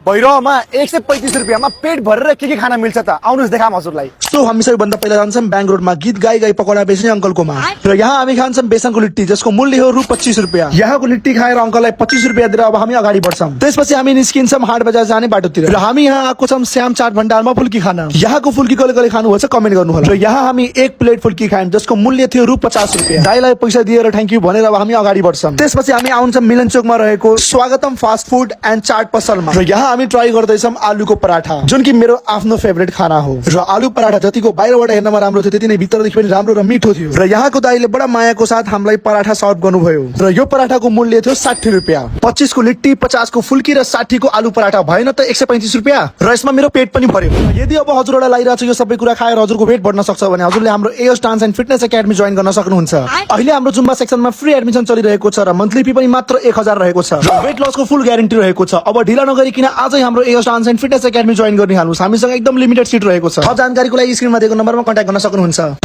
भैरवमा 135 रुपियाँमा पेट भरेर के खाना मिल्छ त आउनुस् देखाम हजुरलाई। सो हामी सबैभन्दा पहिला जान्छौँ ब्याङ्क रोडमा गीत गाई पकौडा बेच्ने अङ्कलकोमा र यहाँ हामी खान्छौँ बेसनको लिट्टी जसको मूल्य हो रु 25 रुपियाँ। यहाँको लिट्टी खाएर अङ्कललाई 25 रुपियाँ दिएर अब हामी अगाडि बढ्छौँ। त्यसपछि हामी निस्किन्छौँ हाट बजार जाने बाटोतिर र हामी यहाँ आएको छौँ श्याम चाट भण्डारमा फुल्की खान। यहाँको फुल्की कसले कसले खानुभएको छ कमेन्ट गर्नुहोला। र यहाँ हामी एक प्लेट फुल्की खायौँ जसको मूल्य थियो रु 50 रुपियाँ। दाइलाई पैसा दिएर थ्याङ्क यू भनेर अब हामी अगाडि बढ्छौँ। त्यसपछि हामी आउँछौँ मिलन चोकमा रहेको स्वागतम फास्ट फुड एन्ड चाट पसलमा र यहाँ हामी ट्राई गर्दैछौँ आलुको पराठा जुन कि मेरो आफ्नो फेभरेट खाना हो। र आलु पराठा जतिको बाहिरबाट हेर्नमा राम्रो थियो त्यति नै भित्रदेखि पनि राम्रो र मिठो थियो। र यहाँको दाइले बडा मायाको साथ हामीलाई पराठा सर्भ गर्नुभयो र यो पराठाको मूल्य थियो 60 रुपियाँ। 25 को लिट्टी, 50 को फुल्की र 60 को आलु पराठा भएन त 135 रुपियाँ र यसमा मेरो पेट पनि भर्यो। यदि अब हजुरहरूलाई लागिरहेको छ यो सबै कुरा खाएर हजुरको वेट बढ्न सक्छ भने हजुरले हाम्रो एओस dance and fitness academy join गर्न सक्नुहुन्छ। अहिले हाम्रो जुम्बा सेक्सनमा फ्री एडमिसन चलिरहेको छ र मन्थली फी पनि मात्र 1000 रहेको छ र वेट लसको फुल ग्यारेन्टी रहेको छ। अब ढिला नगरिकन आजै हाम्रो एओस dance and fitness academy join गरिहाल्नुहोस्। हामीसँग एकदम लिमिटेड सिट रहेको छ। थप जानकारीको लागि स्क्रिनमा दिएको नम्बरमा कन्ट्याक्ट गर्न सक्नुहुन्छ।